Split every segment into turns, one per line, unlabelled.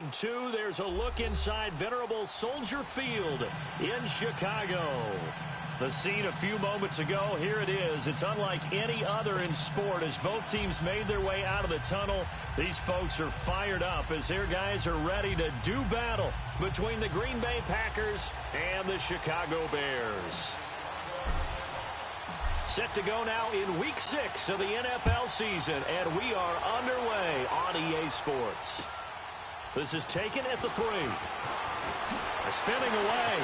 and 2. There's a look inside venerable Soldier Field in Chicago. The scene a few moments ago, here it is. It's unlike any other in sport as both teams made their way out of the tunnel. These folks are fired up as their guys are ready to do battle between the Green Bay Packers and the Chicago Bears. Set to go now in Week 6 of the NFL season, and we are underway on EA Sports. This is taken at the 3. Spinning away.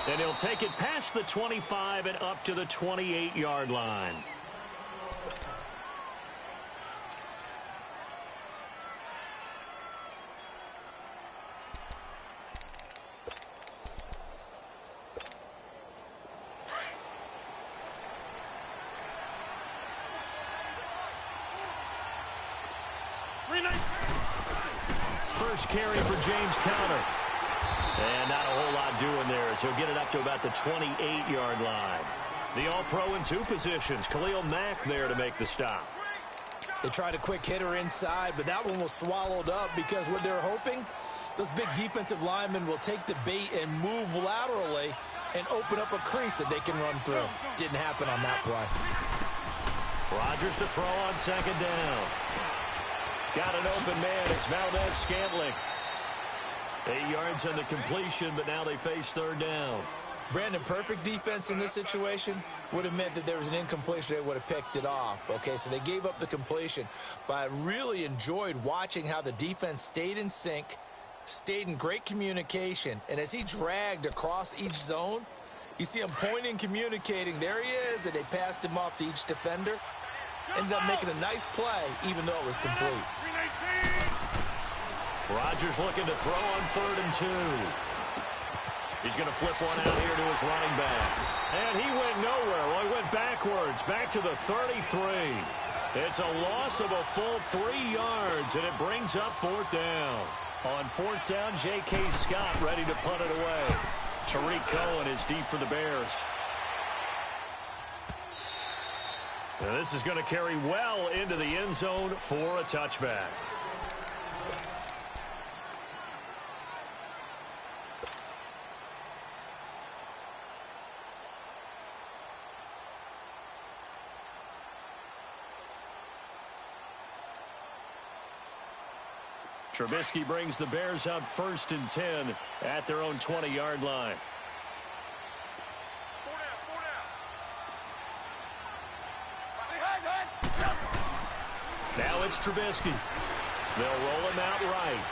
And he'll take it past the 25 and up to the 28-yard line. First carry for James Conner. And not a whole lot doing there as he'll get it up to about the 28-yard line. The All-Pro in 2 positions. Khalil Mack there to make the stop.
They tried a quick hitter inside, but that one was swallowed up because what they're hoping, those big defensive linemen will take the bait and move laterally and open up a crease that they can run through. Didn't happen on that play.
Rodgers to throw on 2nd down. Got an open man. It's Valdez-Scantling. 8 yards on the completion, but now they face 3rd down.
Brandon, perfect defense in this situation would have meant that there was an incompletion. They would have picked it off. Okay, so they gave up the completion. But I really enjoyed watching how the defense stayed in sync, stayed in great communication. And as he dragged across each zone, you see him pointing, communicating. There he is, and they passed him off to each defender. Ended up making a nice play, even though it was complete.
Rodgers looking to throw on 3rd and 2. He's going to flip one out here to his running back. And he went nowhere. Well, he went backwards, back to the 33. It's a loss of a full 3 yards, and it brings up 4th down. On 4th down, J.K. Scott ready to punt it away. Tariq Cohen is deep for the Bears. Now this is going to carry well into the end zone for a touchback. Trubisky brings the Bears up 1st and 10 at their own 20-yard line. Now it's Trubisky. They'll roll him out right.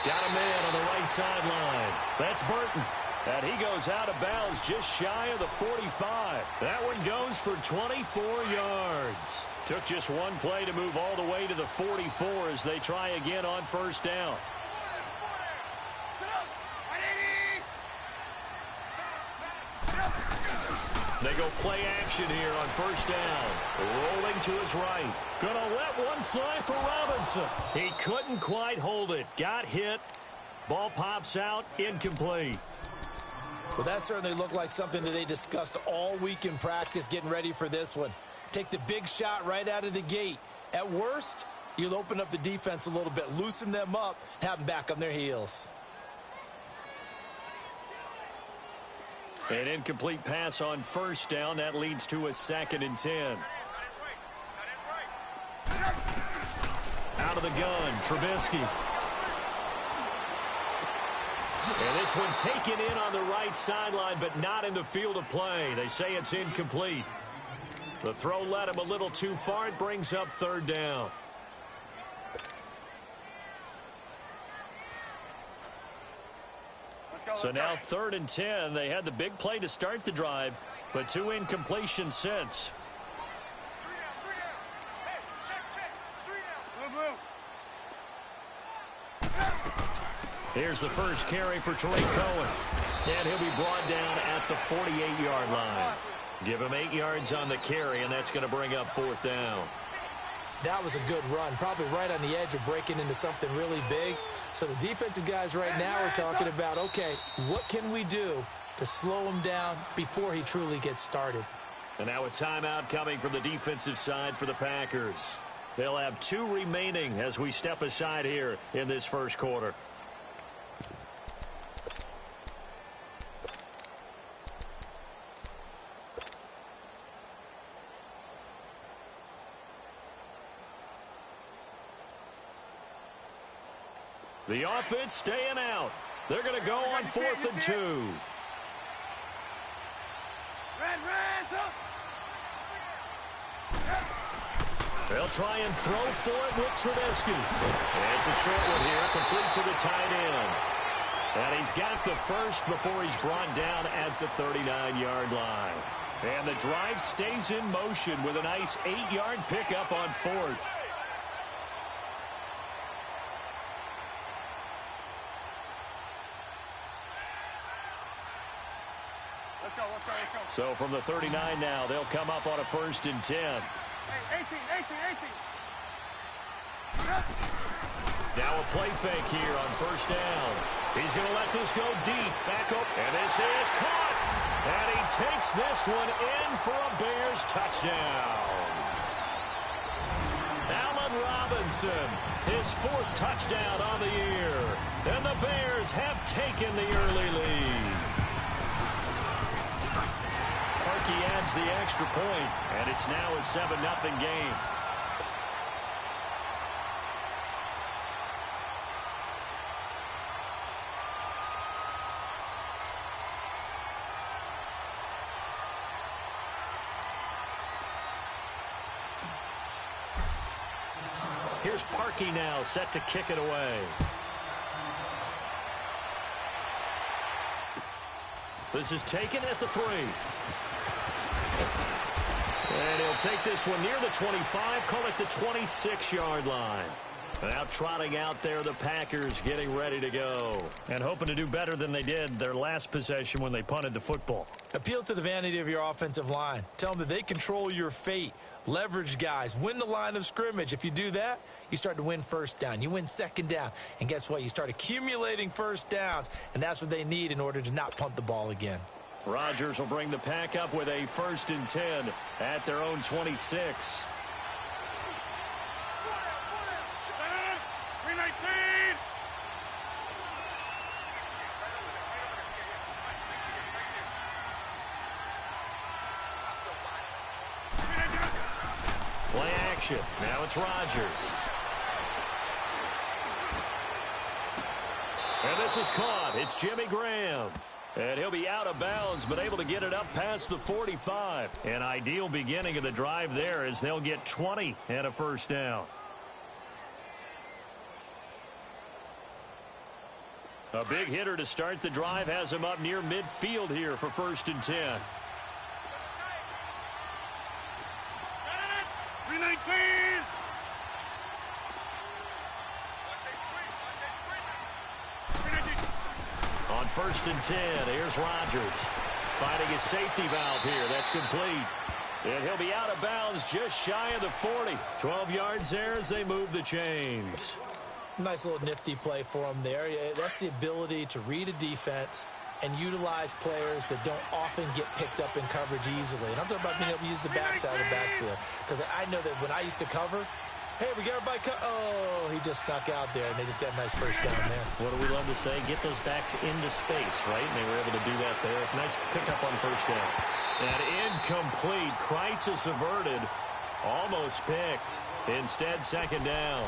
Got a man on the right sideline. That's Burton. And he goes out of bounds just shy of the 45. That one goes for 24 yards. Took just one play to move all the way to the 44 as they try again on 1st down. They go play action here on 1st down. Rolling to his right. Gonna let one fly for Robinson. He couldn't quite hold it. Got hit. Ball pops out. Incomplete.
Well, that certainly looked like something that they discussed all week in practice getting ready for this one. Take the big shot right out of the gate. At worst, you'll open up the defense a little bit, loosen them up, have them back on their heels.
An incomplete pass on 1st down. That leads to a 2nd and 10. Out of the gun, Trubisky. And this one taken in on the right sideline, but not in the field of play. They say it's incomplete. The throw led him a little too far. It brings up 3rd down. So now 3rd and 10. They had the big play to start the drive, but 2 incompletions since. Here's the first carry for Tariq Cohen. And he'll be brought down at the 48-yard line. Give him 8 yards on the carry, and that's going to bring up 4th down.
That was a good run, probably right on the edge of breaking into something really big. So the defensive guys right now are talking about, okay, what can we do to slow him down before he truly gets started?
And now a timeout coming from the defensive side for the Packers. They'll have 2 remaining as we step aside here in this first quarter. The offense staying out. They're going to go on 4th and 2. They'll try and throw for it with Trubisky. It's a short one here, complete to the tight end. And he's got the first before he's brought down at the 39-yard line. And the drive stays in motion with a nice 8-yard pickup on 4th. So from the 39 now, they'll come up on a 1st and 10.
18.
Now a play fake here on 1st down. He's going to let this go deep. Back up. And this is caught. And he takes this one in for a Bears touchdown. Allen Robinson, his 4th touchdown on the year. And the Bears have taken the early lead. Parkey adds the extra point, and it's now a 7-0 game. Here's Parkey now, set to kick it away. This is taken at the 3. And he'll take this one near the 25, call it the 26-yard line. Now trotting out there, the Packers getting ready to go. And hoping to do better than they did their last possession when they punted the football.
Appeal to the vanity of your offensive line. Tell them that they control your fate. Leverage guys. Win the line of scrimmage. If you do that, you start to win 1st down. You win 2nd down. And guess what? You start accumulating 1st downs. And that's what they need in order to not punt the ball again.
Rodgers will bring the pack up with a 1st and 10 at their own 26. Play action. Now it's Rodgers. And this is caught. It's Jimmy Graham. And he'll be out of bounds, but able to get it up past the 45. An ideal beginning of the drive there as they'll get 20 and a 1st down. A big hitter to start the drive has him up near midfield here for 1st and 10.
319.
On 1st and 10, here's Rodgers. Finding his safety valve here. That's complete. And he'll be out of bounds just shy of the 40. 12 yards there as they move the chains.
Nice little nifty play for him there. That's the ability to read a defense and utilize players that don't often get picked up in coverage easily. And I'm talking about being able to use the backside of the backfield. Because I know that when I used to cover, hey, we got everybody oh, he just snuck out there, and they just got a nice 1st down there.
What do we love to say? Get those backs into space, right? And they were able to do that there. Nice pickup on 1st down. And incomplete. Crisis averted. Almost picked. Instead, 2nd down.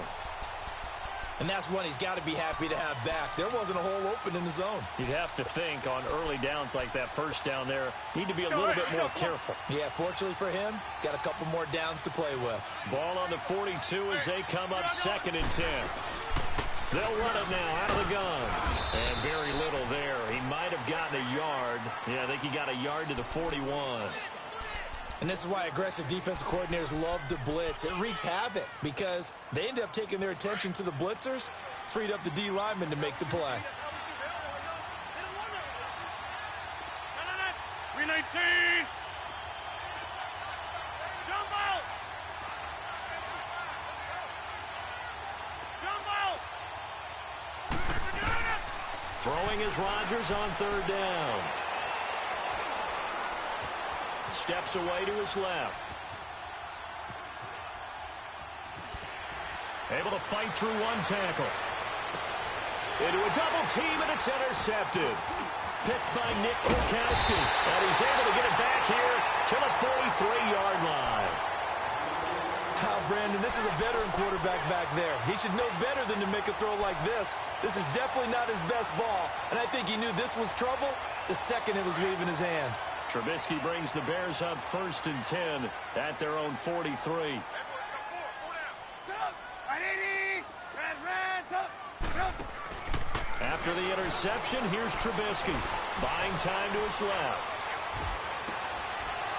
And that's one he's got to be happy to have back. There wasn't a hole open in the zone.
You'd have to think on early downs like that 1st down there, need to be a little bit more careful.
Yeah, fortunately for him, got a couple more downs to play with.
Ball on the 42 as they come up 2nd and 10. They'll run it now out of the gun. And very little there. He might have gotten a yard. Yeah, I think he got a yard to the 41.
And this is why aggressive defensive coordinators love to blitz. It wreaks havoc because they end up taking their attention to the blitzers, freed up the D lineman to make the play.
319. Jump out. Jump out.
Throwing is Rodgers on 3rd down. Steps away to his left. Able to fight through one tackle. Into a double team, and it's intercepted. Picked by Nick Kwiatkowski. And he's able to get it back here to the 43-yard line.
Brandon, this is a veteran quarterback back there. He should know better than to make a throw like this. This is definitely not his best ball, and I think he knew this was trouble the second it was leaving his hand.
Trubisky brings the Bears up 1st and 10 at their own 43. After the interception, here's Trubisky. Buying time to his left.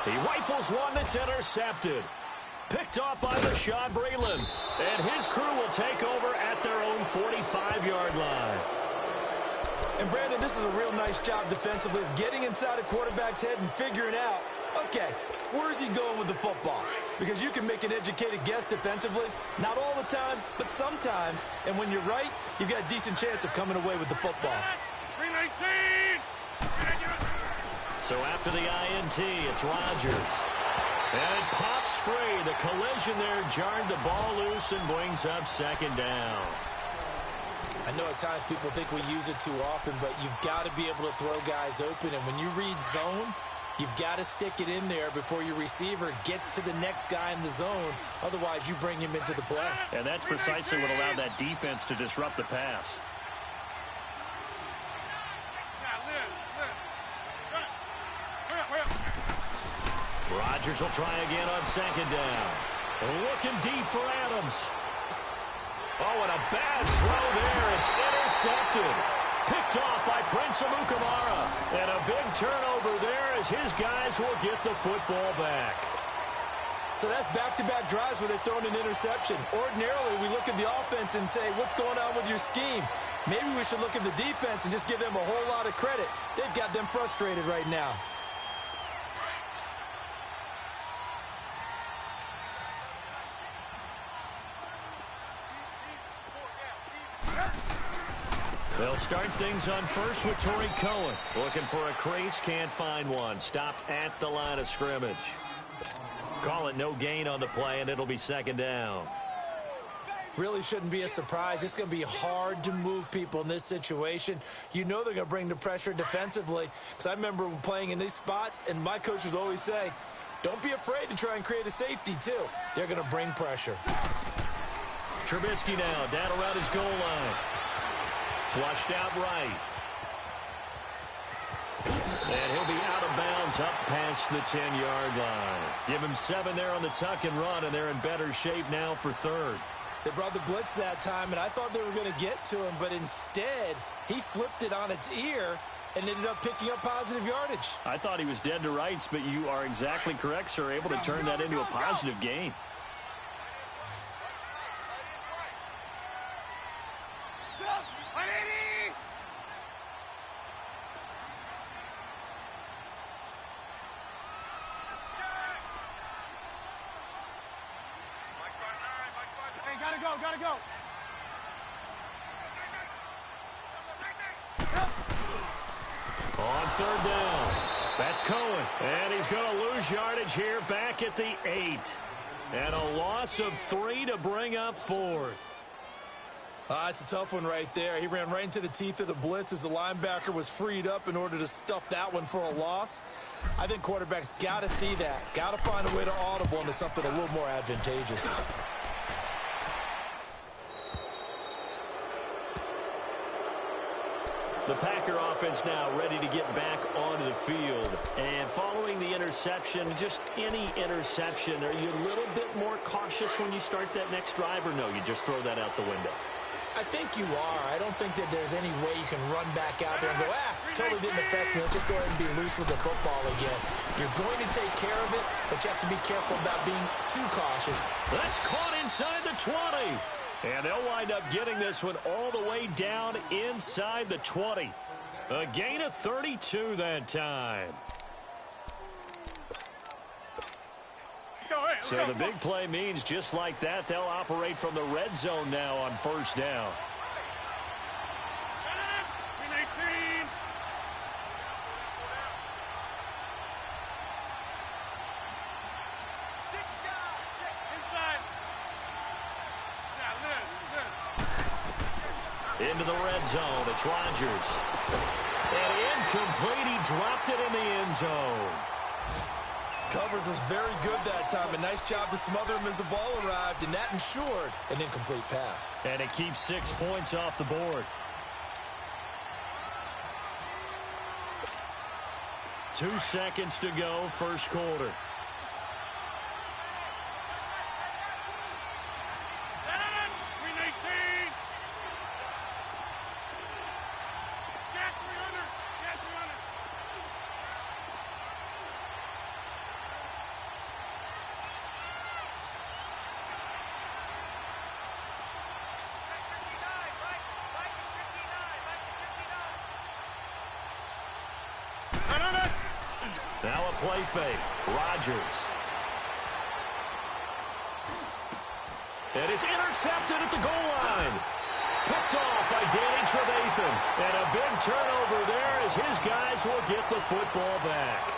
He rifles one that's intercepted. Picked off by Bashaud Breeland. And his crew will take over at their own 45-yard line.
And, Brandon, this is a real nice job defensively of getting inside a quarterback's head and figuring out, okay, where's he going with the football? Because you can make an educated guess defensively. Not all the time, but sometimes. And when you're right, you've got a decent chance of coming away with the football.
319!
So after the INT, it's Rodgers. And it pops free. The collision there jarred the ball loose and brings up 2nd down.
I know at times people think we use it too often, but you've got to be able to throw guys open. And when you read zone, you've got to stick it in there before your receiver gets to the next guy in the zone. Otherwise, you bring him into the play.
And that's precisely what allowed that defense to disrupt the pass. Rodgers will try again on 2nd down. Looking deep for Adams. Oh, and a bad throw there. It's intercepted. Picked off by Prince Amukamara. And a big turnover there as his guys will get the football back.
So that's back-to-back drives where they've thrown an interception. Ordinarily, we look at the offense and say, what's going on with your scheme? Maybe we should look at the defense and just give them a whole lot of credit. They've got them frustrated right now.
They'll start things on first with Torrey Cohen. Looking for a crease, can't find one. Stopped at the line of scrimmage. Call it no gain on the play, and it'll be 2nd down.
Really shouldn't be a surprise. It's going to be hard to move people in this situation. You know they're going to bring the pressure defensively. Because I remember playing in these spots, and my coaches always say, don't be afraid to try and create a safety, too. They're going to bring pressure.
Trubisky now down around his goal line. Flushed out right. And he'll be out of bounds up past the 10-yard line. Give him 7 there on the tuck and run, and they're in better shape now for 3rd.
They brought the blitz that time, and I thought they were going to get to him, but instead, he flipped it on its ear and ended up picking up positive yardage.
I thought he was dead to rights, but you are exactly correct, sir. Able to turn that into a positive gain.
Gotta go.
On 3rd down. That's Cohen. And he's going to lose yardage here back at the 8. And a loss of 3 to bring up 4th.
It's a tough one right there. He ran right into the teeth of the blitz as the linebacker was freed up in order to stuff that one for a loss. I think quarterbacks got to see that. Got to find a way to audible into something a little more advantageous.
The Packer offense now ready to get back onto the field. And following the interception, just any interception, are you a little bit more cautious when you start that next drive, or no, you just throw that out the window?
I think you are. I don't think that there's any way you can run back out there and go, totally didn't affect me. Let's just go ahead and be loose with the football again. You're going to take care of it, but you have to be careful about being too cautious.
That's caught inside the 20. And they'll wind up getting this one all the way down inside the 20. A gain of 32 that time. So the big play means just like that, they'll operate from the red zone now on 1st down. Into the red zone. It's Rodgers. And incomplete. He dropped it in the end zone.
Coverage was very good that time. A nice job to smother him as the ball arrived, and that ensured an incomplete pass.
And it keeps 6 points off the board. 2 seconds to go, first quarter. Now a play fake. Rodgers. And it's intercepted at the goal line. Picked off by Danny Trevathan. And a big turnover there as his guys will get the football back.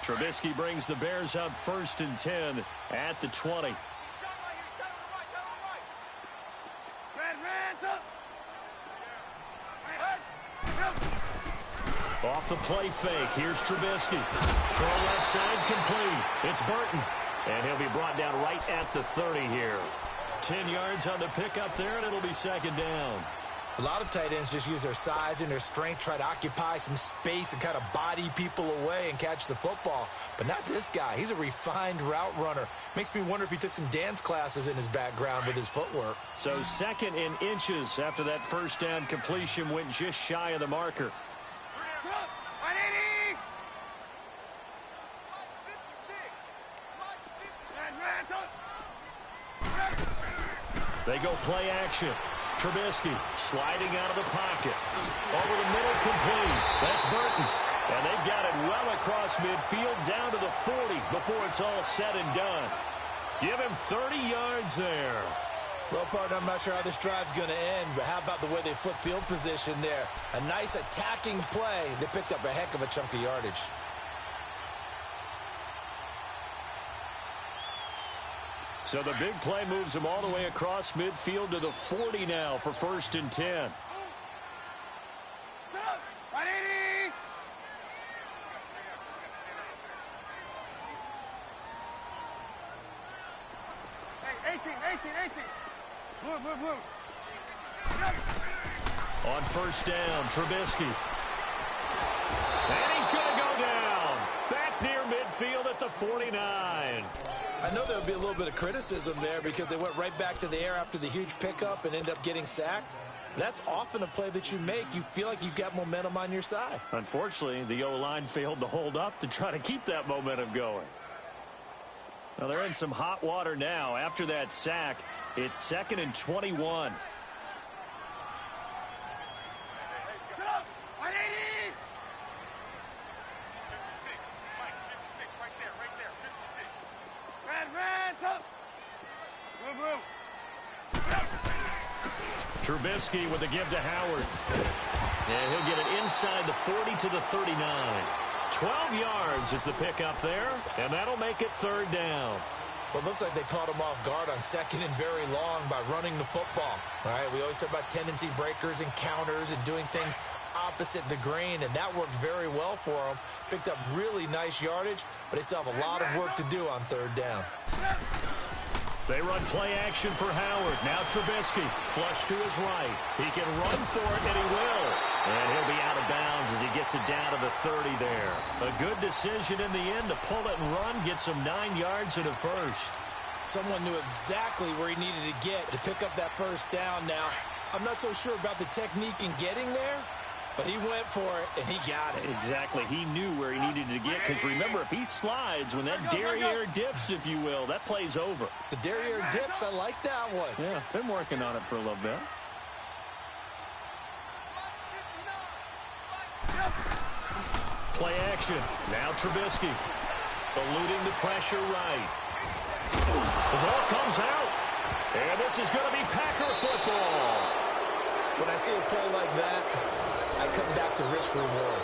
Trubisky brings the Bears up 1st and 10 at the 20. Off the play fake. Here's Trubisky. Throw left side complete. It's Burton. And he'll be brought down right at the 30 here. 10 yards on the pickup there, and it'll be 2nd down.
A lot of tight ends just use their size and their strength, try to occupy some space and kind of body people away and catch the football. But not this guy. He's a refined route runner. Makes me wonder if he took some dance classes in his background with his footwork.
So 2nd in inches after that first down completion went just shy of the marker. They go play action. Trubisky sliding out of the pocket. Over the middle, complete. That's Burton. And they've got it well across midfield down to the 40 before it's all said and done. Give him 30 yards there.
Well, partner, I'm not sure how this drive's going to end, but how about the way they flip field position there? A nice attacking play. They picked up a heck of a chunk of yardage.
So the big play moves them all the way across midfield to the 40 now for 1st and 10. On 1st down, Trubisky. And he's going to go down. Back near midfield at the 49.
I know there would be a little bit of criticism there because they went right back to the air after the huge pickup and ended up getting sacked. That's often a play that you make. You feel like you've got momentum on your side.
Unfortunately, the O-line failed to hold up to try to keep that momentum going. Now they're in some hot water now. After that sack, it's 2nd and 21. Trubisky with a give to Howard. And he'll get it inside the 40 to the 39. 12 yards is the pickup there, and that'll make it 3rd down.
Well, it looks like they caught him off guard on 2nd and very long by running the football. All right, we always talk about tendency breakers and counters and doing things opposite the grain, and that worked very well for them. Picked up really nice yardage, but they still have a lot of work to do on 3rd down.
They run play action for Howard. Now Trubisky, flush to his right. He can run for it, and he will. And he'll be out of bounds as he gets it down to the 30 there. A good decision in the end to pull it and run, get some 9 yards and a first.
Someone knew exactly where he needed to get to pick up that 1st down. Now, I'm not so sure about the technique in getting there, But he went for it, and he got it.
Exactly. He knew where he needed to get, because remember, if he slides, when that derriere dips, if you will, that play's over.
The derriere dips, I like that one.
Yeah, been working on it for a little bit. Play action. Now Trubisky. Eluding the pressure right. The ball comes out. And this is going to be Packer football.
When I see a play like that, I come back to risk reward.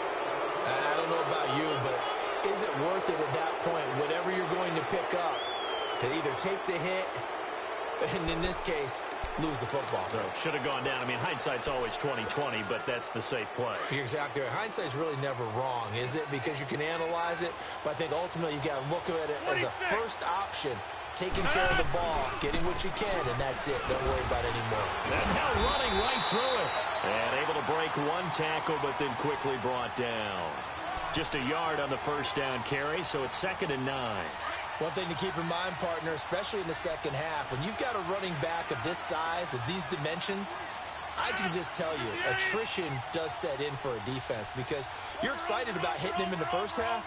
I don't know about you, but is it worth it at that point, whatever you're going to pick up, to either take the hit, and in this case, lose the football?
So should have gone down. I mean, hindsight's always 20/20, but that's the safe play.
You're exactly right. Hindsight's really never wrong, is it? Because you can analyze it, but I think ultimately you got to look at it as a first option. Taking care of the ball, getting what you can, and that's it. Don't worry about it anymore.
And now running right through it. And able to break one tackle, but then quickly brought down. Just a yard on the first down carry, so it's 2nd and 9.
One thing to keep in mind, partner, especially in the second half, when you've got a running back of this size, of these dimensions, I can just tell you, attrition does set in for a defense, because you're excited about hitting him in the first half.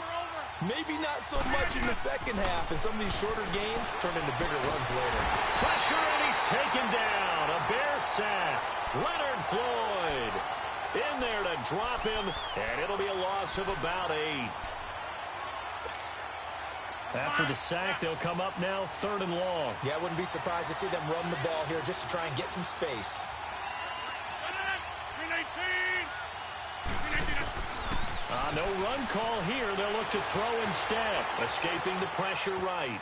Maybe not so much in the second half, and some of these shorter gains turn into bigger runs later.
Pressure, and he's taken down. A Bear sack. Leonard Floyd in there to drop him, and it'll be a loss of about 8. After the sack, they'll come up now 3rd and long.
Yeah, I wouldn't be surprised to see them run the ball here just to try and get some space.
No run call here. They'll look to throw instead. Escaping the pressure right.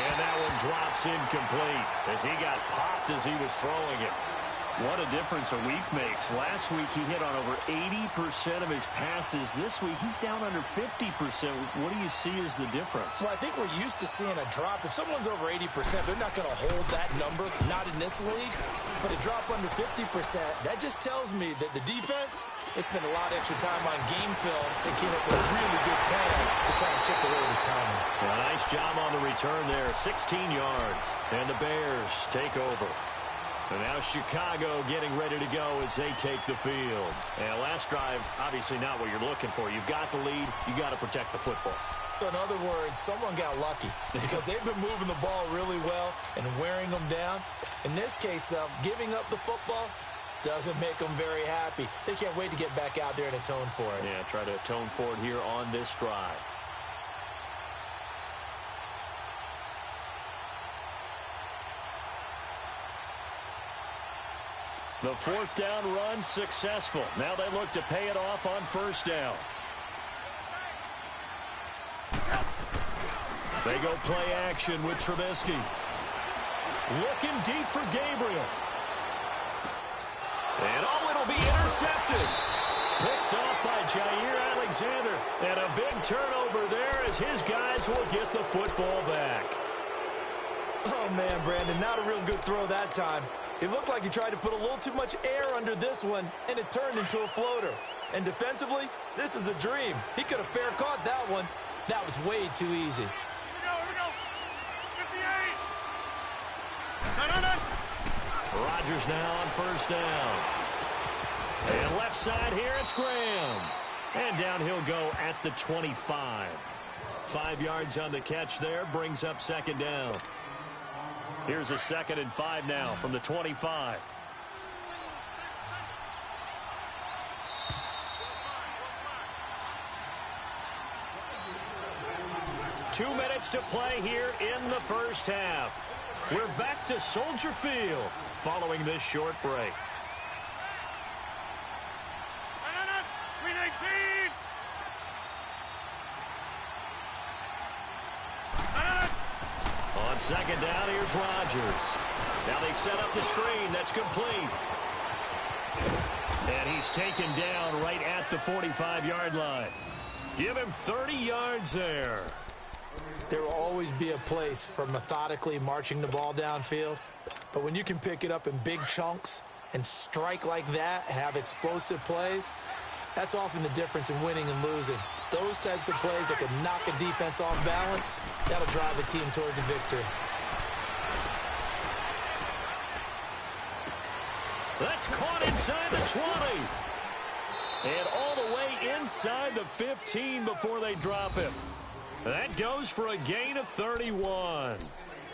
And that one drops incomplete as he got popped as he was throwing it. What a difference a week makes. Last week he hit on over 80% of his passes. This week he's down under 50%. What do you see as the difference?
Well, I think we're used to seeing a drop. If someone's over 80%, they're not going to hold that number, not in this league. But a drop under 50%, that just tells me that the defense, they spent a lot of extra time on game films and came up with a really good plan to try and chip away at his timing.
Well, nice job on the return there. 16 yards. And the Bears take over. And now Chicago getting ready to go as they take the field. And last drive, obviously not what you're looking for. You've got the lead. You got to protect the football.
So in other words, someone got lucky because they've been moving the ball really well and wearing them down. In this case, though, giving up the football doesn't make them very happy. They can't wait to get back out there and atone for it.
Yeah, try to atone for it here on this drive. The 4th down run successful. Now they look to pay it off on 1st down. They go play action with Trubisky. Looking deep for Gabriel. And it'll be intercepted. Picked off by Jair Alexander. And a big turnover there as his guys will get the football back.
Oh, man, Brandon, not a real good throw that time. It looked like he tried to put a little too much air under this one, and it turned into a floater. And defensively, this is a dream. He could have fair caught that one. That was way too easy.
Here we go. 58.
Rodgers now on 1st down. And left side here, it's Graham. And down he'll go at the 25. 5 yards on the catch there, brings up 2nd down. Here's a 2nd and 5 now from the 25. Two minutes to play here in the first half. We're back to Soldier Field following this short break.
319.
On 2nd down, here's Rodgers. Now they set up the screen. That's complete. And he's taken down right at the 45-yard line. Give him 30 yards there.
There will always be a place for methodically marching the ball downfield. But when you can pick it up in big chunks and strike like that, have explosive plays, that's often the difference in winning and losing. Those types of plays that can knock a defense off balance, that'll drive a team towards a victory.
That's caught inside the 20. And all the way inside the 15 before they drop him. That goes for a gain of 31.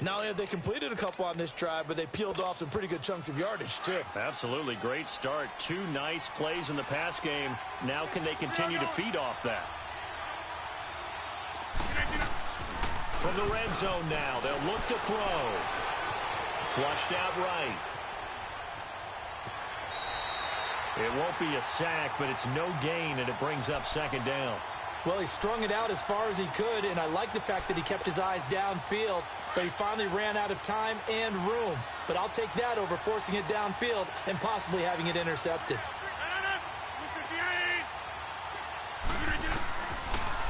Not only have they completed a couple on this drive, but they peeled off some pretty good chunks of yardage, too.
Absolutely great start. 2 nice plays in the pass game. Now can they continue to feed off that? From the red zone now, they'll look to throw. Flushed out right. It won't be a sack, but it's no gain, and it brings up second down.
Well, he strung it out as far as he could, and I like the fact that he kept his eyes downfield, but he finally ran out of time and room. But I'll take that over forcing it downfield and possibly having it intercepted.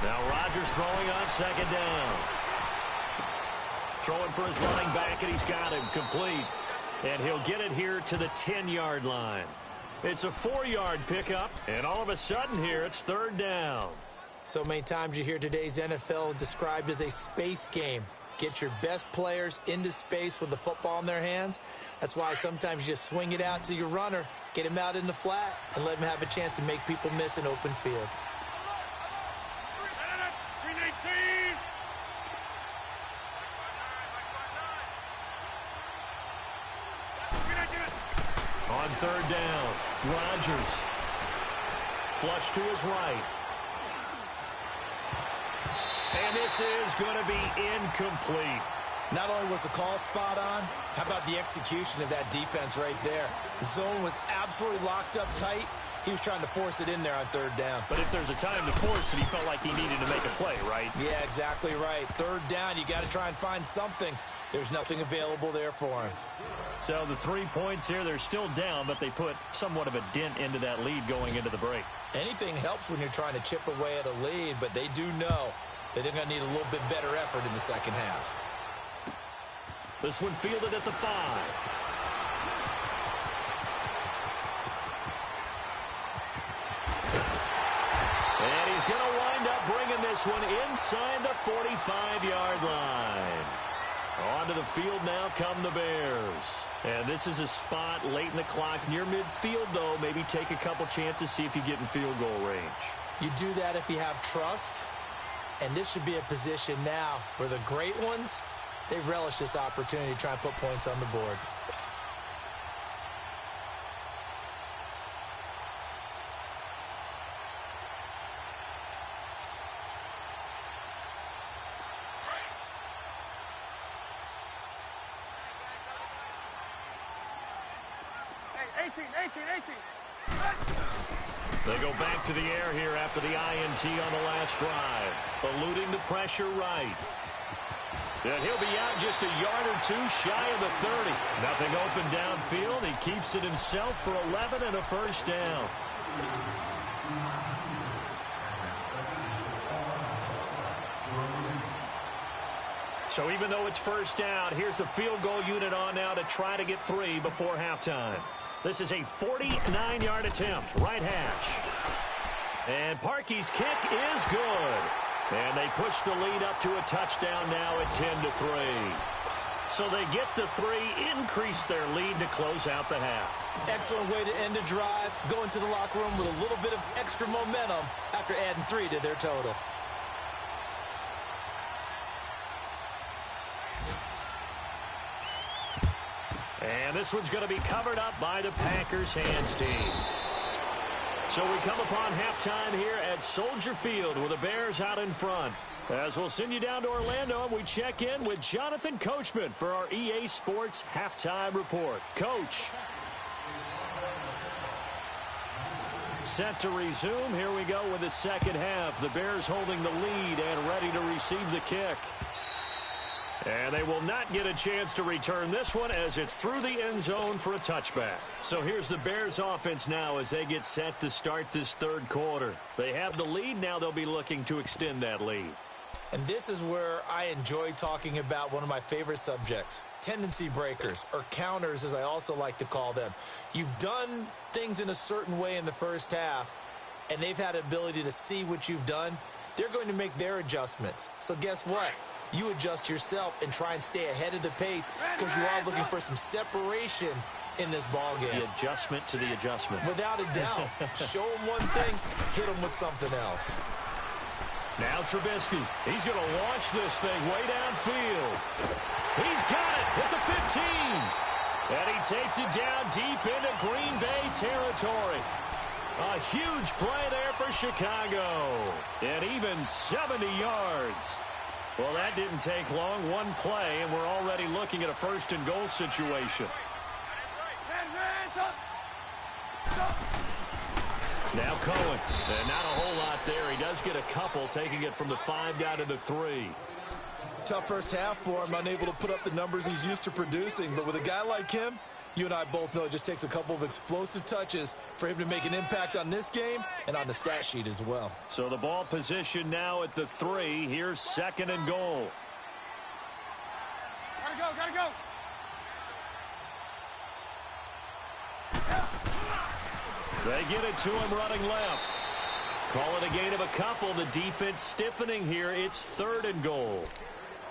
Now Rodgers throwing on second down. Throwing for his running back, and he's got him complete. And he'll get it here to the 10-yard line. It's a 4-yard pickup, and all of a sudden here it's third down.
So many times you hear today's NFL described as a space game. Get your best players into space with the football in their hands. That's why sometimes you just swing it out to your runner, get him out in the flat, and let him have a chance to make people miss an open field.
On third down, Rodgers. Flush to his right. And this is going to be incomplete.
Not only was the call spot on, how about the execution of that defense right there? The zone was absolutely locked up tight. He was trying to force it in there on third down.
But if there's a time to force it, he felt like he needed to make a play, right?
Yeah, exactly right. Third down, you got to try and find something. There's nothing available there for him.
So the 3 points here, they're still down, but they put somewhat of a dent into that lead going into the break.
Anything helps when you're trying to chip away at a lead, but they do know that they're going to need a little bit better effort in the second half.
This one fielded at the 5. And he's going to wind up bringing this one inside the 45-yard line. Onto the field now come the Bears. And this is a spot late in the clock near midfield, though. Maybe take a couple chances, see if you get in field goal range.
You do that if you have trust. And this should be a position now where the great ones, they relish this opportunity to try and put points on the board.
Hey, 18.
They go back to the air here after the INT on the last drive. Eluding the pressure right. And he'll be out just a yard or two shy of the 30. Nothing open downfield. He keeps it himself for 11 and a first down. So even though it's first down, here's the field goal unit on now to try to get 3 before halftime. This is a 49-yard attempt, right hash. And Parkey's kick is good. And they push the lead up to a touchdown now at 10-3. So they get the 3, increase their lead to close out the half.
Excellent way to end a drive, go into the locker room with a little bit of extra momentum after adding 3 to their total.
And this one's going to be covered up by the Packers hands team. So we come upon halftime here at Soldier Field with the Bears out in front. As we'll send you down to Orlando, we check in with Jonathan Coachman for our EA Sports Halftime Report. Coach. Set to resume. Here we go with the second half. The Bears holding the lead and ready to receive the kick. And they will not get a chance to return this one as it's through the end zone for a touchback. So here's the Bears offense now as they get set to start this third quarter. They have the lead. Now they'll be looking to extend that lead.
And this is where I enjoy talking about one of my favorite subjects, tendency breakers, or counters as I also like to call them. You've done things in a certain way in the first half, and they've had an ability to see what you've done. They're going to make their adjustments. So guess what? You adjust yourself and try and stay ahead of the pace because you are looking for some separation in this ball game.
The adjustment to the adjustment.
Without a doubt. Show him one thing, hit him with something else.
Now Trubisky. He's going to launch this thing way downfield. He's got it at the 15. And he takes it down deep into Green Bay territory. A huge play there for Chicago. And even 70 yards. Well, that didn't take long. One play, and we're already looking at a first-and-goal situation. Now Cohen. And not a whole lot there. He does get a couple, taking it from the 5 down to the 3.
Tough first half for him, unable to put up the numbers he's used to producing. But with a guy like him, you and I both know it just takes a couple of explosive touches for him to make an impact on this game and on the stat sheet as well.
So the ball position now at the 3. Here's 2nd and goal.
Gotta go.
They get it to him running left. Call it a gain of a couple. The defense stiffening here. It's 3rd and goal.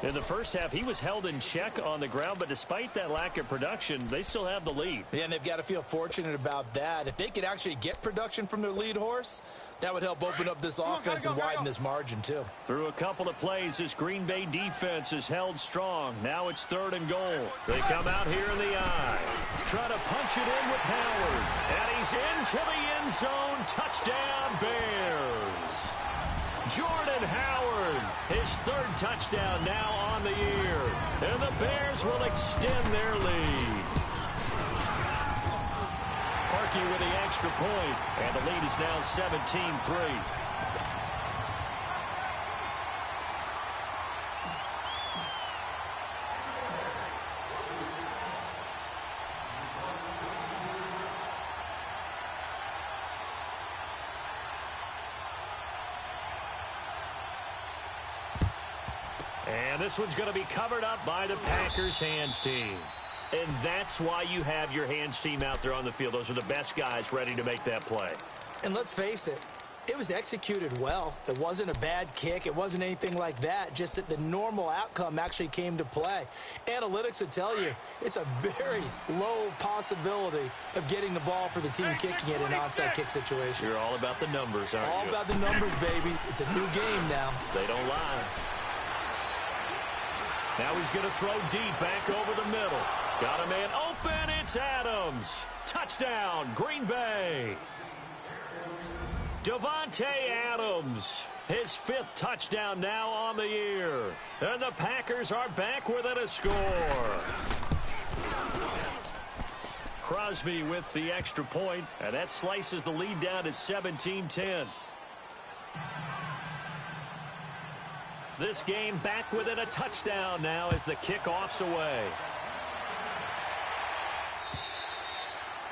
In the first half, he was held in check on the ground, but despite that lack of production, they still have the lead.
Yeah, and they've got to feel fortunate about that. If they could actually get production from their lead horse, that would help open up this offense and widen this margin, too.
Through a couple of plays, this Green Bay defense is held strong. Now it's 3rd and goal. They come out here in the eye. Try to punch it in with Howard. And he's into the end zone. Touchdown, Bears. Jordan Howard, his 3rd touchdown now on the year. And the Bears will extend their lead. Parkey with the extra point, and the lead is now 17-3. And this one's going to be covered up by the Packers hands team. And that's why you have your hands team out there on the field. Those are the best guys ready to make that play.
And let's face it, it was executed well. It wasn't a bad kick. It wasn't anything like that. Just that the normal outcome actually came to play. Analytics would tell you it's a very low possibility of getting the ball for the team kicking it in an onside kick situation.
You're all about the numbers, aren't you?
All about the numbers, baby. It's a new game now.
They don't lie. Now he's going to throw deep back over the middle. Got a man open. It's Adams. Touchdown, Green Bay. Davante Adams, his 5th touchdown now on the year. And the Packers are back within a score. Crosby with the extra point, and that slices the lead down to 17-10. This game back within a touchdown now as the kickoff's away.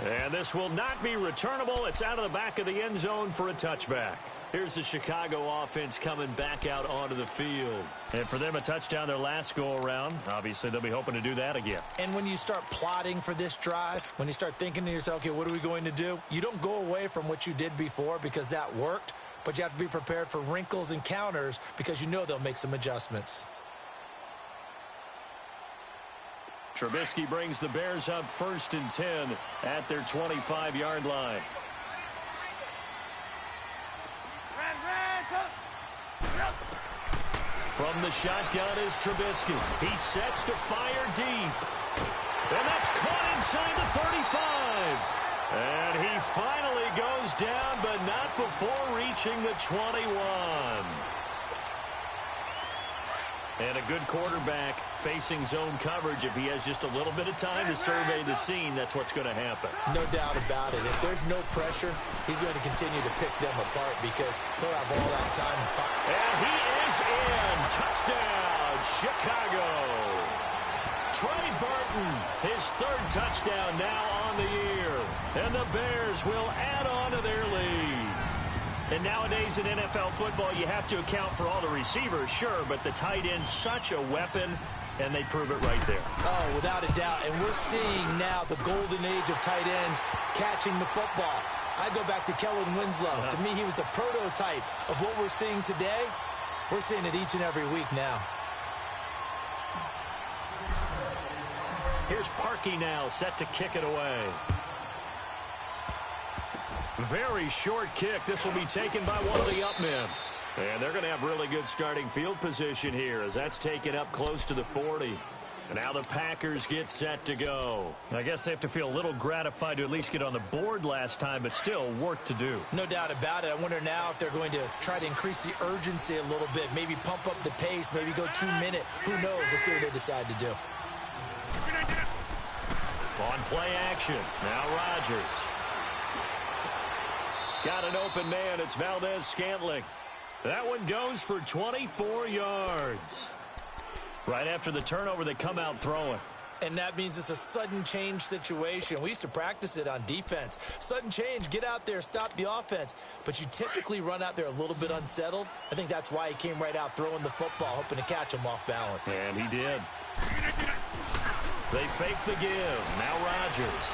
And this will not be returnable. It's out of the back of the end zone for a touchback. Here's the Chicago offense coming back out onto the field. And for them, a touchdown their last go-around. Obviously, they'll be hoping to do that again.
And when you start plotting for this drive, when you start thinking to yourself, okay, what are we going to do? You don't go away from what you did before because that worked. But you have to be prepared for wrinkles and counters because you know they'll make some adjustments.
Trubisky brings the Bears up 1st and 10 at their 25-yard line. From the shotgun is Trubisky. He sets to fire deep. And that's caught inside the 35. And he finally goes down, but not before reaching the 21. And a good quarterback facing zone coverage. If he has just a little bit of time to survey the scene, that's what's going to happen.
No doubt about it. If there's no pressure, he's going to continue to pick them apart because he'll have all that time to fight.
And he is in. Touchdown, Chicago. Trey Burton, his 3rd touchdown now on the year. And the Bears will add on to their lead. And nowadays in NFL football, you have to account for all the receivers, sure, but the tight end's such a weapon, and they prove it right there.
Oh, without a doubt. And we're seeing now the golden age of tight ends catching the football. I go back to Kellen Winslow. To me, he was a prototype of what we're seeing today. We're seeing it each and every week now.
Here's Parkey now, set to kick it away. Very short kick. This will be taken by one of the up men. And they're going to have really good starting field position here as that's taken up close to the 40. And now the Packers get set to go. I guess they have to feel a little gratified to at least get on the board last time, but still work to do.
No doubt about it. I wonder now if they're going to try to increase the urgency a little bit, maybe pump up the pace, maybe go 2 minute. Who knows? Let's see what they decide to do.
On play action. Now Rodgers. Got an open man. It's Valdez-Scantling. That one goes for 24 yards. Right after the turnover, they come out throwing.
And that means it's a sudden change situation. We used to practice it on defense. Sudden change, get out there, stop the offense. But you typically run out there a little bit unsettled. I think that's why he came right out throwing the football, hoping to catch him off balance.
And he did. They fake the give. Now Rodgers.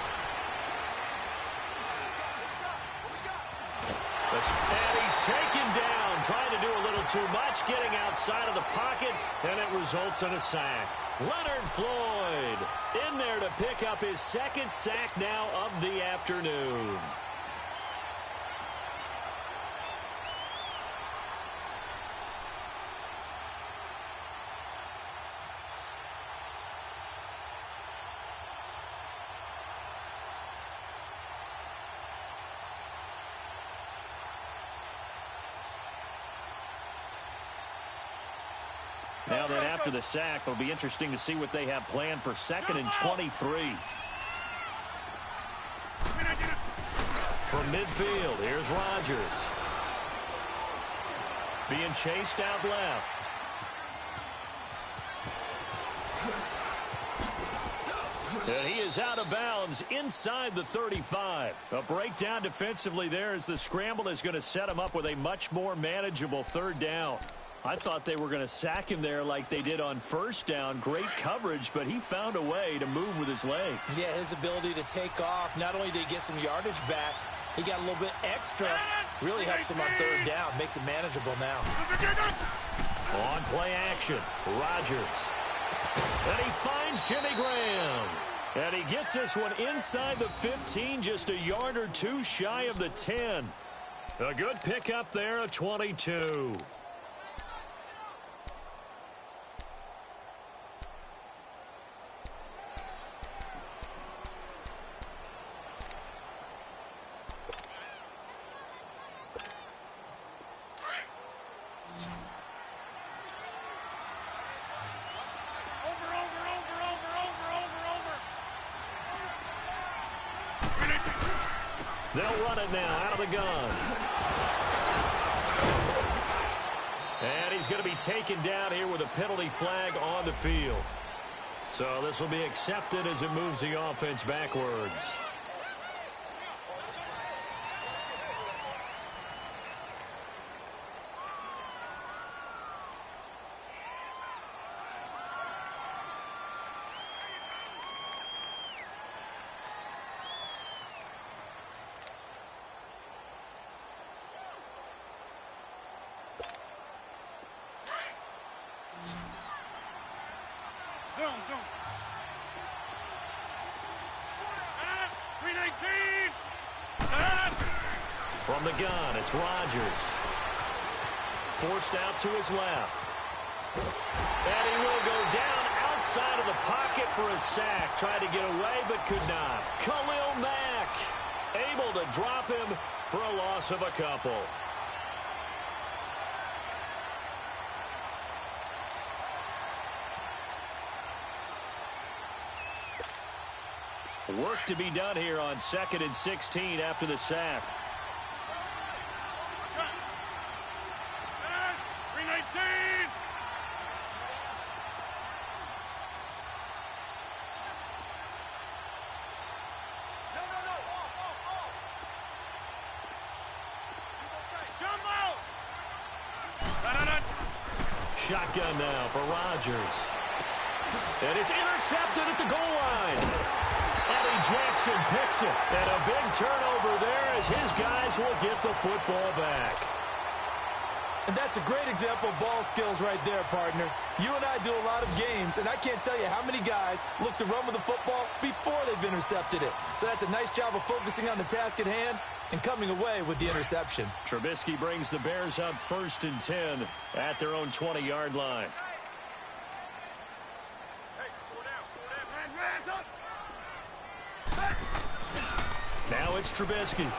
And he's taken down, trying to do a little too much, getting outside of the pocket, and it results in a sack. Leonard Floyd in there to pick up his second sack now of the afternoon. Now then, after the sack, it'll be interesting to see what they have planned for 2nd and 23. From midfield, here's Rodgers. Being chased out left. And he is out of bounds inside the 35. A breakdown defensively there as the scramble is going to set him up with a much more manageable 3rd down. I thought they were going to sack him there like they did on 1st down. Great coverage, but he found a way to move with his legs.
Yeah, his ability to take off, not only did he get some yardage back, he got a little bit extra. Really helps him on 3rd down, makes it manageable now.
On play action, Rodgers. And he finds Jimmy Graham. And he gets this one inside the 15, just a yard or two shy of the 10. A good pickup there, a 22. They'll run it now out of the gun. And he's going to be taken down here with a penalty flag on the field. So this will be accepted as it moves the offense backwards.
Zoom. 319.
From the gun, it's Rodgers. Forced out to his left. And he will go down outside of the pocket for a sack. Tried to get away, but could not. Khalil Mack able to drop him for a loss of a couple. Work to be done here on 2nd and 16 after the sack.
319.
Shotgun now for Rodgers. And it's intercepted at the goal line. Eddie Jackson picks it. And a big turnover there as his guys will get the football back.
And that's a great example of ball skills right there, partner. You and I do a lot of games, and I can't tell you how many guys look to run with the football before they've intercepted it. So that's a nice job of focusing on the task at hand and coming away with the interception.
Trubisky brings the Bears up 1st and 10 at their own 20-yard line. Now it's Trubisky.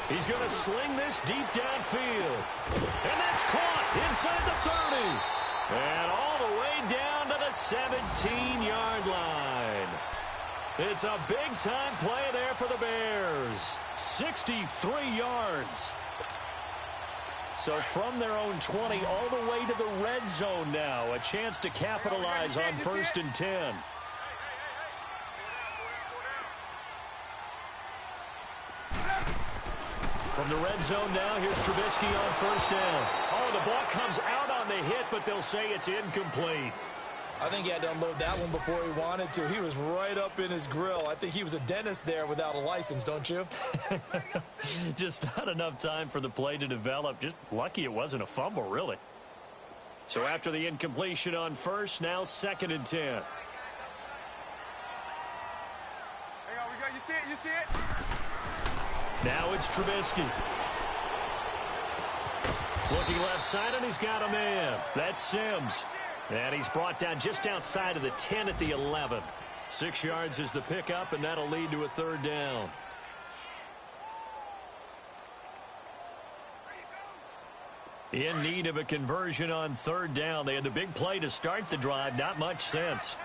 He's going to sling this deep downfield. And that's caught inside the 30. And all the way down to the 17-yard line. It's a big-time play there for the Bears. 63 yards. So from their own 20 all the way to the red zone now. A chance to capitalize on 1st and 10. From the red zone now, here's Trubisky on 1st down. Oh, the ball comes out on the hit, but they'll say it's incomplete.
I think he had to unload that one before he wanted to. He was right up in his grill. I think he was a dentist there without a license, don't you?
Just not enough time for the play to develop. Just lucky it wasn't a fumble, really. So after the incompletion on 1st, now 2nd and 10.
Hang on, we got you see it, you see it?
Now it's Trubisky. Looking left side, and he's got a man. That's Sims. And he's brought down just outside of the 10 at the 11. 6 yards is the pickup, and that'll lead to a 3rd down. In need of a conversion on 3rd down. They had the big play to start the drive. Not much sense.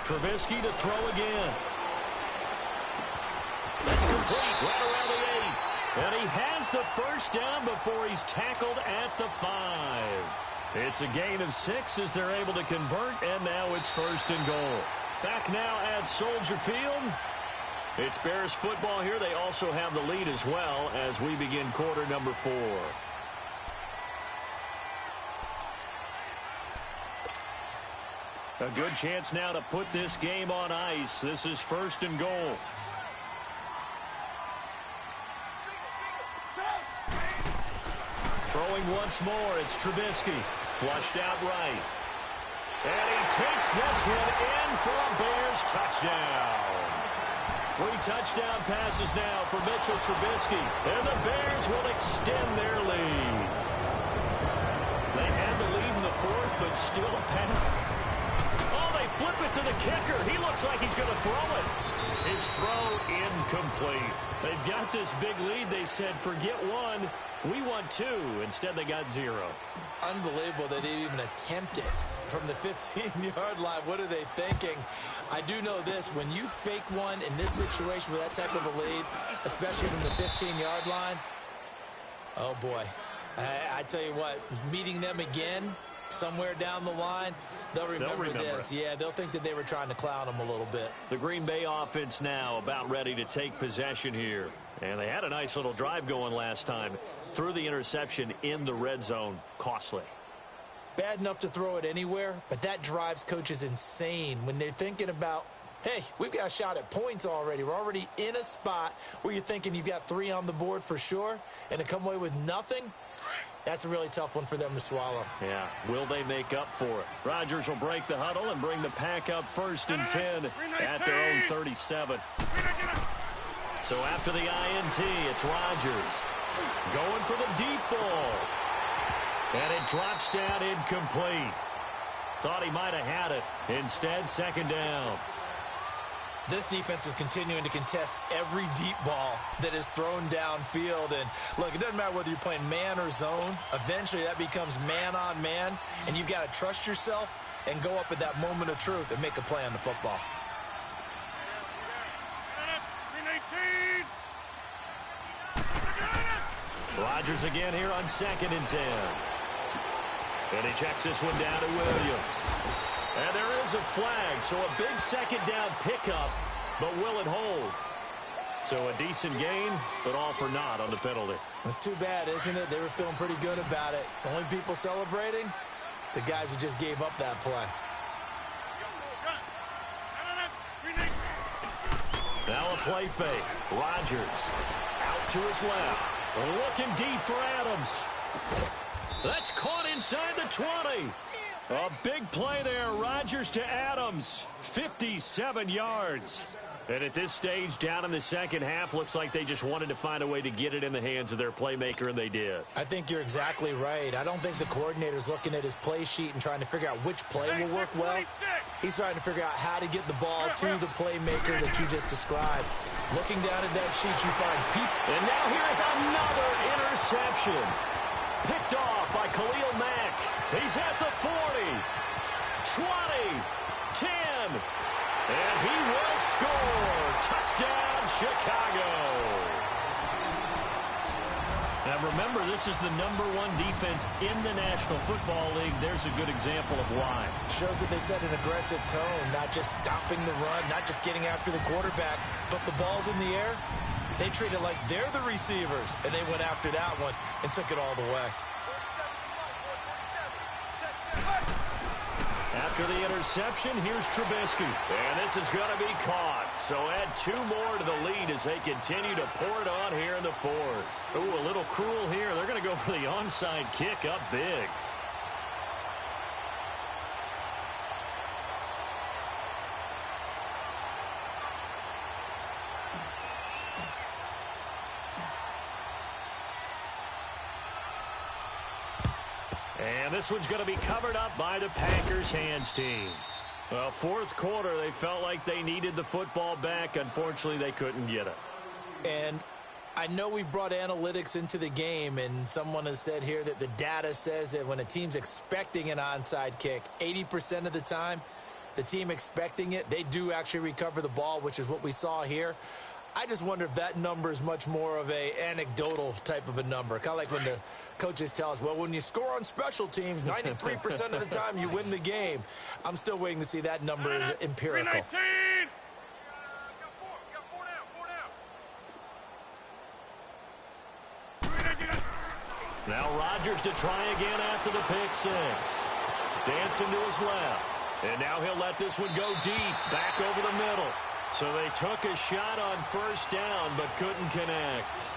Trubisky to throw again. That's complete right around the 8. And he has the 1st down before he's tackled at the 5. It's a gain of 6 as they're able to convert, and now it's 1st and goal. Back now at Soldier Field. It's Bears football here. They also have the lead as well as we begin quarter number 4. A good chance now to put this game on ice. This is 1st and goal. Throwing once more, it's Trubisky. Flushed out right. And he takes this one in for a Bears touchdown. 3 touchdown passes now for Mitchell Trubisky. And the Bears will extend their lead. They had the lead in the 4th, but still a pass. Oh, they flip it to the kicker. He looks like he's going to throw it. His throw incomplete. They've got this big lead. They said, forget 1. We want 2. Instead, they got 0.
Unbelievable they didn't even attempt it from the 15-yard line. What are they thinking? I do know this. When you fake one in this situation with that type of a lead, especially from the 15-yard line, oh, boy. I tell you what, meeting them again somewhere down the line, they'll remember this. Yeah, they'll think that they were trying to clown them a little bit.
The Green Bay offense now about ready to take possession here. And they had a nice little drive going last time. Threw the interception in the red zone. Costly.
Bad enough to throw it anywhere, but that drives coaches insane when they're thinking about, hey, we've got a shot at points already. We're already in a spot where you're thinking you've got 3 on the board for sure, and to come away with nothing, that's a really tough one for them to swallow.
Yeah, will they make up for it? Rodgers will break the huddle and bring the pack up 1st and 10 at their own 37. So after the INT, it's Rodgers going for the deep ball. And it drops down incomplete. Thought he might have had it. Instead, 2nd down.
This defense is continuing to contest every deep ball that is thrown downfield. And, look, it doesn't matter whether you're playing man or zone. Eventually, that becomes man-on-man, and you've got to trust yourself and go up at that moment of truth and make a play on the football.
Rodgers again here on 2nd and 10. And he checks this one down to Williams. And there is a flag, so a big 2nd down pickup, but will it hold? So a decent gain, but all for naught on the penalty.
It's too bad, isn't it? They were feeling pretty good about it. The only people celebrating, the guys who just gave up that play.
Now a play fake. Rodgers. Out to his left. Looking deep for Adams. That's caught inside the 20. A big play there. Rodgers to Adams. 57 yards. And at this stage, down in the second half, looks like they just wanted to find a way to get it in the hands of their playmaker, and they did.
I think you're exactly right. I don't think the coordinator's looking at his play sheet and trying to figure out which play will work well. He's trying to figure out how to get the ball to the playmaker that you just described. Looking down at that sheet, you find people.
And now here's another interception. Picked off by Khalil Mack. He's at the 40, 20, 10. And he will score. Touchdown, Chicago. Now remember, this is the #1 defense in the National Football League. There's a good example of why.
Shows that they set an aggressive tone, not just stopping the run, not just getting after the quarterback, but the ball's in the air. They treat it like they're the receivers, and they went after that one and took it all the way.
After the interception, here's Trubisky. And this is going to be caught. So add 2 more to the lead as they continue to pour it on here in the 4th. Ooh, a little cruel here. They're going to go for the onside kick up big. And this one's going to be covered up by the Packers hands team. Well, 4th quarter, they felt like they needed the football back. Unfortunately, they couldn't get it.
And I know we brought analytics into the game, and someone has said here that the data says that when a team's expecting an onside kick, 80% of the time, the team expecting it, they do actually recover the ball, which is what we saw here. I just wonder if that number is much more of a anecdotal type of a number. Kind of like when the coaches tell us, well, when you score on special teams, 93% of the time you win the game. I'm still waiting to see that number is empirical.
Now Rodgers to try again after the pick 6. Dancing to his left. And now he'll let this one go deep, back over the middle. So they took a shot on 1st down, but couldn't connect.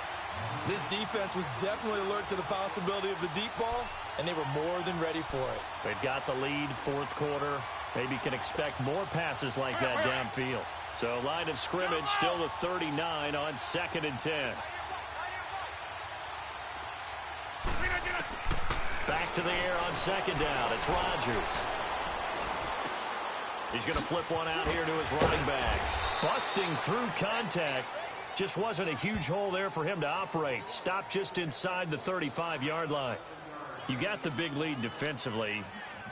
This defense was definitely alert to the possibility of the deep ball, and they were more than ready for it.
They've got the lead, 4th quarter. Maybe can expect more passes like that downfield. So line of scrimmage still the 39 on 2nd and 10. Back to the air on 2nd down. It's Rodgers. He's going to flip one out here to his running back. Busting through contact. Just wasn't a huge hole there for him to operate. Stopped just inside the 35-yard line. You got the big lead defensively.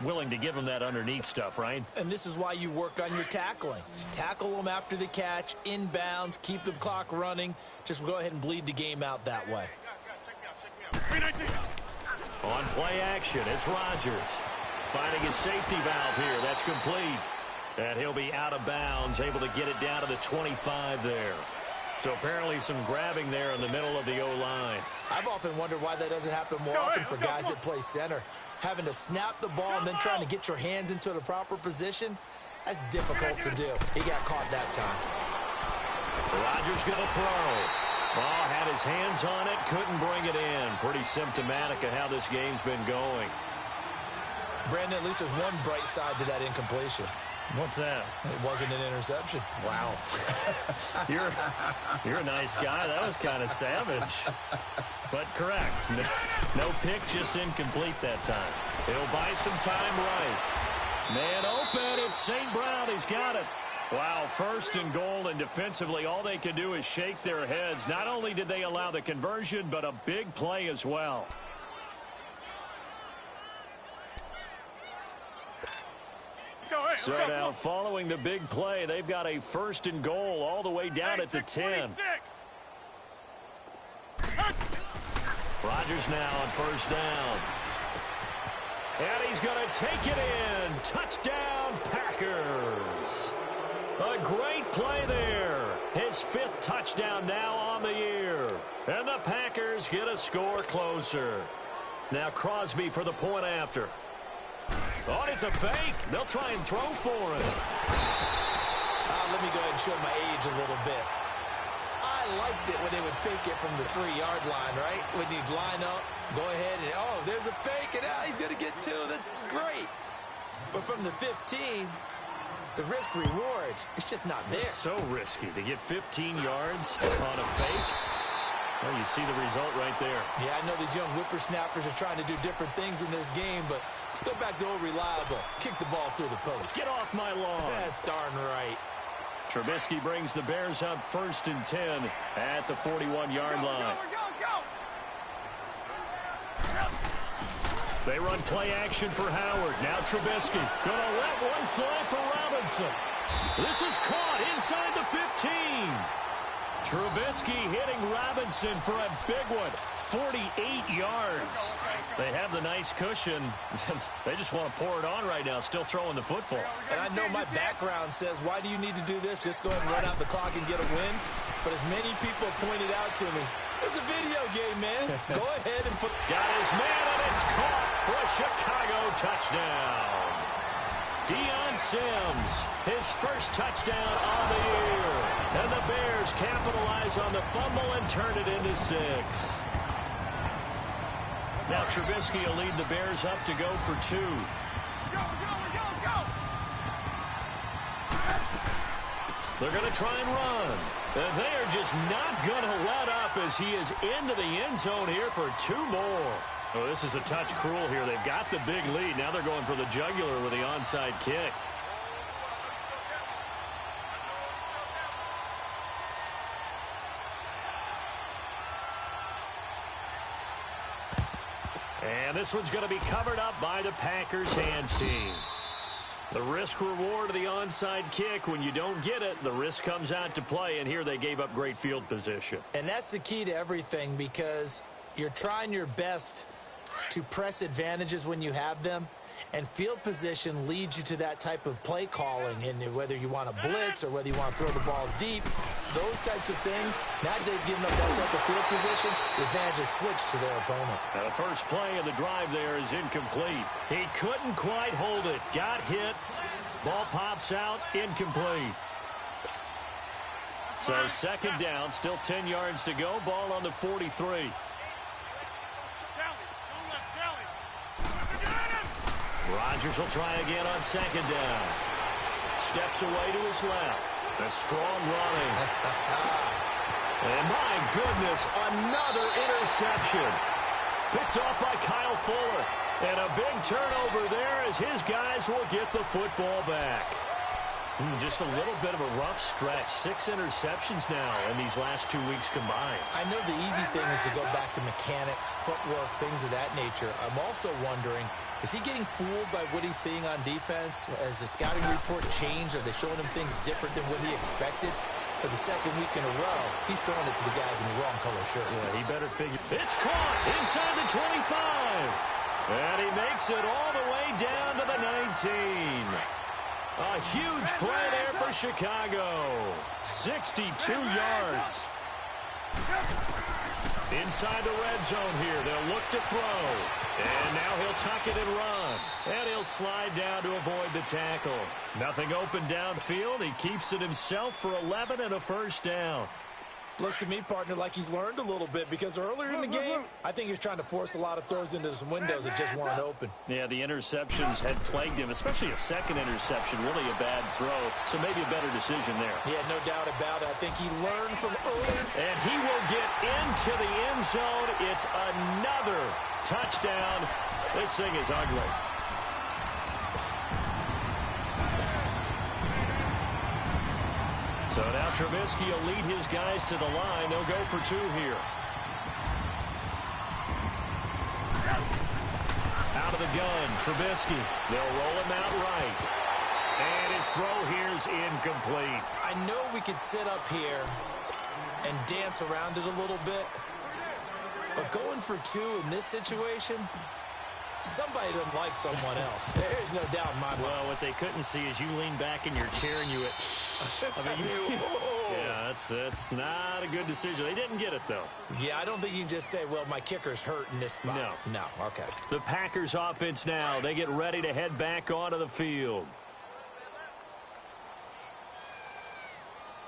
Willing to give him that underneath stuff, right?
And this is why you work on your tackling. Tackle them after the catch, inbounds, keep the clock running. Just go ahead and bleed the game out that way.
On play action, it's Rodgers. Finding his safety valve here. That's complete. And he'll be out of bounds, able to get it down to the 25 there. So apparently some grabbing there in the middle of the O-line.
I've often wondered why that doesn't happen more often for guys that play center. Having to snap the ball and then trying to get your hands into the proper position, that's difficult to do. He got caught that time.
Rodgers going to throw. Ball had his hands on it, couldn't bring it in. Pretty symptomatic of how this game's been going.
Brandon, at least there's one bright side to that incompletion.
What's that?
It wasn't an interception.
Wow. You're a nice guy. That was kind of savage. But correct. No pick, just incomplete that time. He'll buy some time right. Man open. It's St. Brown. He's got it. Wow, 1st and goal, and defensively all they can do is shake their heads. Not only did they allow the conversion, but a big play as well. So now, following the big play, they've got a 1st and goal all the way down at the 10. Rodgers now on 1st down. And he's going to take it in. Touchdown, Packers. A great play there. His 5th touchdown now on the year. And the Packers get a score closer. Now Crosby for the point after. Oh, it's a fake. They'll try and throw for it.
Let me go ahead and show my age a little bit. I I liked it when they would fake it from the 3-yard line, right? When you'd line up, go ahead, and, oh, there's a fake, and he's going to get 2. That's great. But from the 15, the risk-reward, it's just not there.
It's so risky to get 15 yards on a fake. Well, you see the result right there.
Yeah, I know these young whippersnappers are trying to do different things in this game, but let's go back to old reliable. Kick the ball through the post.
Get off my lawn.
That's darn right.
Trubisky brings the Bears up 1st and 10 at the 41-yard line. They run play action for Howard. Now Trubisky gonna let one fly for Robinson. This is caught inside the 15. Trubisky hitting Robinson for a big one. 48 yards. They have the nice cushion. They just want to pour it on right now, still throwing the football.
And I know my background says, why do you need to do this? Just go ahead and run out the clock and get a win. But as many people pointed out to me, it's a video game, man. Go ahead and put...
Got his man, and it's caught for a Chicago touchdown. Deion Sims, his first touchdown on the year. And the Bears capitalize on the fumble and turn it into 6. Now Trubisky will lead the Bears up to go for 2.
Go.
They're going to try and run. And they are just not going to let up as he is into the end zone here for 2 more. Oh, this is a touch cruel here. They've got the big lead. Now they're going for the jugular with the onside kick. And this one's going to be covered up by the Packers hands team. The risk reward of the onside kick, when you don't get it, the risk comes out to play, and here they gave up great field position.
And that's the key to everything, because you're trying your best to press advantages when you have them, and field position leads you to that type of play calling, and whether you want to blitz or whether you want to throw the ball deep, those types of things. Now that they've given up that type of field position, the advantage is switched to their opponent.
Now the first play of the drive there is incomplete. He couldn't quite hold it. Got hit. Ball pops out. Incomplete. So 2nd down. Still 10 yards to go. Ball on the 43. Rodgers will try again on 2nd down. Steps away to his left. That's strong running. And my goodness, another interception. Picked off by Kyle Fuller. And a big turnover there as his guys will get the football back. Just a little bit of a rough stretch. 6 interceptions now in these last 2 weeks combined.
I know the easy thing is to go back to mechanics, footwork, things of that nature. I'm also wondering, is he getting fooled by what he's seeing on defense? Has the scouting report changed? Are they showing him things different than what he expected? For the 2nd week in a row, he's throwing it to the guys in the wrong color shirts.
Yeah, he better figure. It's caught inside the 25. And he makes it all the way down to the 19. A huge play there for Chicago. 62 yards. Inside the red zone here. They'll look to throw. And now he'll tuck it and run. And he'll slide down to avoid the tackle. Nothing open downfield. He keeps it himself for 11 and a 1st down.
Looks to me, partner, like he's learned a little bit, because earlier in the game, I think he was trying to force a lot of throws into some windows that just weren't open.
Yeah, the interceptions had plagued him, especially a 2nd interception, really a bad throw. So maybe a better decision there.
Yeah, no doubt about it. I think he learned from earlier.
And he will get into the end zone. It's another touchdown. This thing is ugly. So now Trubisky will lead his guys to the line. They'll go for 2 here. Out of the gun, Trubisky. They'll roll him out right. And his throw here's incomplete.
I know we could sit up here and dance around it a little bit, but going for 2 in this situation, somebody doesn't like someone else. There's no doubt in my mind.
Well, what they couldn't see is you lean back in your chair and you... yeah, that's not a good decision. They didn't get it, though.
Yeah, I don't think you can just say, well, my kicker's hurt in this spot. No, okay.
The Packers offense now. They get ready to head back onto the field.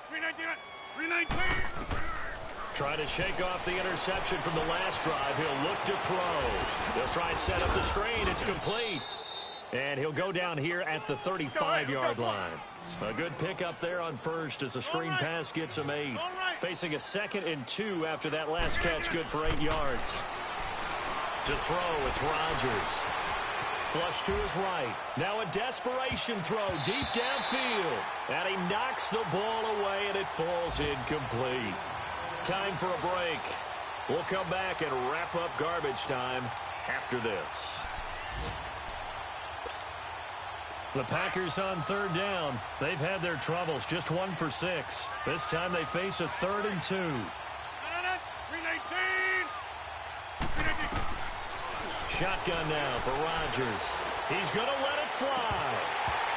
319.
Trying to shake off the interception from the last drive. He'll look to throw. They'll try and set up the screen. It's complete. And he'll go down here at the 35-yard line. A good pickup there on first as the screen pass gets him 8. Facing a 2nd and 2 after that last catch, good for 8 yards. To throw, it's Rodgers. Flush to his right. Now a desperation throw deep downfield. And he knocks the ball away, and it falls incomplete. Time for a break. We'll come back and wrap up garbage time after this. The Packers on 3rd down. They've had their troubles, just 1 for 6. This time they face a 3rd and 2. Shotgun now for Rodgers. He's going to let it fly.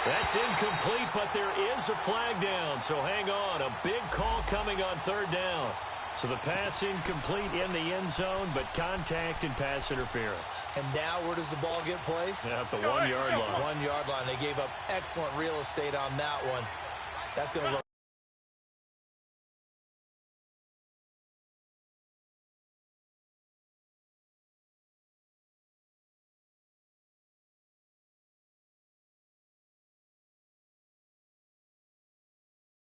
That's incomplete, but there is a flag down, so hang on. A big call coming on 3rd down. So the pass incomplete in the end zone, but contact and pass interference.
And now where does the ball get placed?
At the 1-yard line.
1-yard line. They gave up excellent real estate on that one. That's going to look